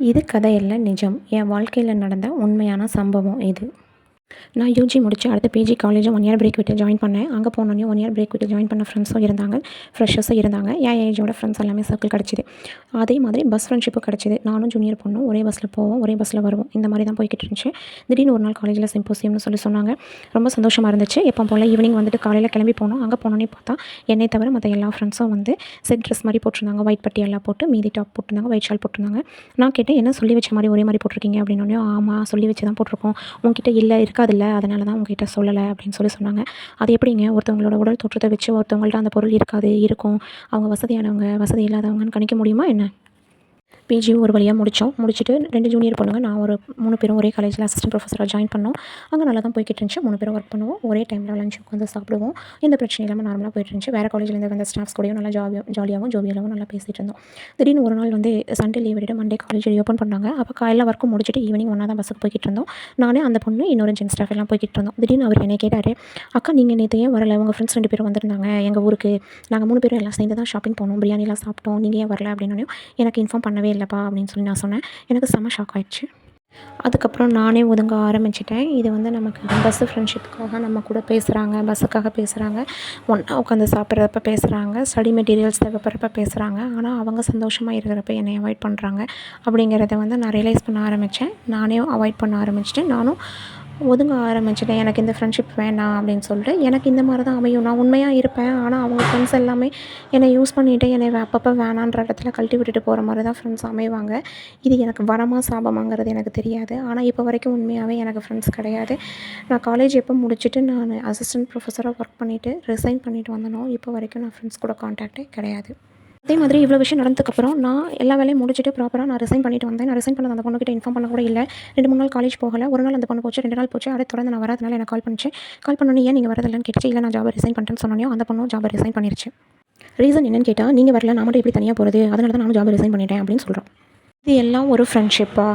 இது கதையல்ல நிஜம். என் வாழ்க்கையில் நடந்த உண்மையான சம்பவம் இது. நான் யூஜி முடிச்சு அடுத்து பிஜி காலேஜும் 1 இயர் பிரேக் விட்டு ஜாயின் பண்ணேன். அங்கே போனோனே 1 இயர் பிரேக் விட்டு ஜாயின் பண்ண ஃப்ரெண்ட்ஸும் இருந்தாங்க. ஃப்ரெஷர்ஸும் இருந்தாங்க. என் ஏஜோட ஃப்ரெண்ட்ஸ் எல்லாமே சர்க்கிள் கிடச்சிது. அதே மாதிரி பஸ் ஃப்ரெண்ட்ஷிப்பும் கிடச்சிது. நானும் ஜூனியர் பொண்ணும் ஒரே பஸ்ஸில் போவோம், ஒரே பஸ்ஸில் வருவோம். இந்த மாதிரி தான் போய்கிட்டு இருந்துச்சு. திடீர்னு ஒரு நாள் காலேஜில் சிம்போசியம்னு சொன்னாங்க. ரொம்ப சந்தோஷமாக இருந்துச்சு. எப்போ போல் ஈவினிங் வந்துட்டு காலையில் கிளம்பி போனோம். அங்கே போனோன்னே பார்த்தா என்னை தவிர மற்ற எல்லா ஃப்ரெண்ட்ஸும் வந்து செட் ட்ரெஸ் மாதிரி போட்டிருந்தாங்க. ஒயிட் பட்டி எல்லாம் போட்டு மீதி டாப் போட்டிருந்தாங்க, ஒயிட் ஷால் போட்டிருந்தாங்க. நான் கேட்டேன், என்ன சொல்லி வச்ச மாதிரி ஒரே மாதிரி போட்டிருக்கீங்க அப்படின்னோடனே, ஆமாம் சொல்லி வச்சு தான் போட்டிருக்கோம், உங்ககிட்ட இல்லை இருக்காதில்ல அதனால தான் உங்ககிட்ட சொல்லலை அப்படின்னு சொன்னாங்க. அது எப்படிங்க, ஒருத்தவங்களோட உடல் தோற்றத்தை வச்சு ஒருத்தவங்கள்ட்ட அந்த பொருள் இருக்காது இருக்கும், அவங்க வசதியானவங்க வசதி இல்லாதவங்கன்னு கணிக்க முடியுமா என்ன? பிஜி ஒரு வழியாக முடிச்சுட்டு 2 ஜூனியர் பொண்ணுங்க, நான் ஒரு 3 பேரும் ஒரே காலேஜில் அசிஸ்டன்ட் ப்ரொஃபஸராக ஜாயின் பண்ணோம். அங்கே நல்லா தான் போய்கிட்டு இருந்துச்சு. 3 பேரும் ஒர்க் பண்ணுவோம், ஒரே டைமில் லஞ்ச் உட்காந்து சாப்பிடுவோம். எந்த பிரச்சனை இல்லாமல் நார்மலாக போயிட்டு இருந்துச்சு. வேறு காலேஜ்லேருந்து வந்த ஸ்டாஃப்ஸ் கூடயும் நல்லா ஜாலியாகவும் ஜோவியலாகவும் நல்லா பேசிகிட்டு இருந்தோம். திடீர்னு ஒரு நாள் வந்து சண்டே லீவ் விட்டுட்டு மண்டே காலேஜ் ஓப்பன் பண்ணாங்க. அப்போ காலையில் ஒர்க்கும் முடிச்சுட்டு ஈவினிங் ஒன்றா தான் பஸ்ஸுக்கு போய்கிட்டு இருந்தோம். நானே அந்த பொண்ணு இன்னொரு ஜென் ஸ்டாஃப் எல்லாம் போய்கிட்டு இருந்தோம். திடீர்னு அவர் என்னை கேட்டார், அக்கா நீங்கள் நேற்று ஏன் வரல, உங்கள் ஃப்ரெண்ட்ஸ் 2 பேரும் வந்திருந்தாங்க எங்கள் ஊருக்கு, நாங்கள் 3 பேரும் எல்லாம் சேர்ந்து தான் ஷாப்பிங் போனோம், பிரியாணிலாம் சாப்பிட்டோம், நீங்கள் ஏன் வரல அப்படின்னோடனே, எனக்கு இன்ஃபார்ம் பண்ணவே இல்லைப்பா அப்படின்னு சொல்லி நான் சொன்னேன். எனக்கு செம்ம ஷாக் ஆகிடுச்சு. அதுக்கப்புறம் நானே ஒதுங்க ஆரம்பிச்சிட்டேன். இது வந்து நமக்கு பஸ்ஸு ஃப்ரெண்ட்ஷிப்புக்காக நம்ம கூட பேசுகிறாங்க, பஸ்ஸுக்காக பேசுகிறாங்க, ஒன்றா உட்காந்து சாப்பிட்றப்ப பேசுகிறாங்க, ஸ்டடி மெட்டீரியல்ஸ் தேவைப்படுறப்ப பேசுகிறாங்க. ஆனால் அவங்க சந்தோஷமாக இருக்கிறப்ப என்னை அவாய்ட் பண்ணுறாங்க அப்படிங்கிறத வந்து நான் ரியலைஸ் பண்ண ஆரம்பித்தேன். நானே அவாய்ட் பண்ண ஆரம்பிச்சிட்டேன். நானும் ஒதுங்க ஆரம்பிச்சிட்டேன். எனக்கு இந்த ஃப்ரெண்ட்ஷிப் வேணாம் அப்படின்னு சொல்லிட்டு. எனக்கு இந்த மாதிரி தான் அமையும், நான் உண்மையாக இருப்பேன். ஆனால் அவங்க ஃப்ரெண்ட்ஸ் எல்லாமே என்னை யூஸ் பண்ணிவிட்டு என்னை அப்பப்போ வேணான்ற இடத்துல கழட்டி விட்டுட்டு போகிற மாதிரி தான் ஃப்ரெண்ட்ஸ் அமைவாங்க. இது எனக்கு வரமா சாபமாங்கிறது எனக்கு தெரியாது. ஆனால் இப்போ வரைக்கும் உண்மையாகவே எனக்கு ஃப்ரெண்ட்ஸ் கிடையாது. நான் காலேஜ் எப்போ முடிச்சுட்டு நான் அசிஸ்டன்ட் ப்ரொஃபஸராக ஒர்க் பண்ணிவிட்டு ரிசைன் பண்ணிவிட்டு வந்தனோ இப்போ வரைக்கும் நான் ஃப்ரெண்ட்ஸ் கூட கான்டாக்டே கிடையாது. அதே மாதிரி இவ்வளோ விஷயம் நடந்ததுக்கப்புறம் நான் எல்லா வேலையும் முடிச்சுட்டு ப்ராப்பராக நான் ரிசைன் பண்ணிட்டு வந்தேன். நான் ரிசைன் பண்ணது அந்த பொண்ணுக்கிட்ட இன்ஃபார்ம் பண்ண கூட இல்லை. 2-3 நாள் காலேஜ் போகலை. ஒரு நாள் அந்த பொண்ணு போச்சு, 2 நாள் போச்சு. அடுத்து தொடர்ந்து நான் வராதனால எனக்கு கால் பண்ணிச்சு. கால் பண்ணோன்னே, ஏன் நீங்கள் வரதில்லன்னு கேட்டுச்சு. இல்லை நான் ஜாபை ரிசைன் பண்ணிட்டேன்னு சொன்னோன்னே அந்த பொண்ணும் ஜாபை ரிசைன் பண்ணிருச்சு. ரீசன் என்னன்னு கேட்டால், நீங்கள் வரல நான் மட்டும் எப்படி தனியாக போகிறது, அதனால தான் நானும் ஜாபை ரிசைன் பண்ணிட்டேன் அப்படின்னு சொல்கிறோம். இது எல்லாம் ஒரு ஃப்ரெண்ட்ஷிப்பா?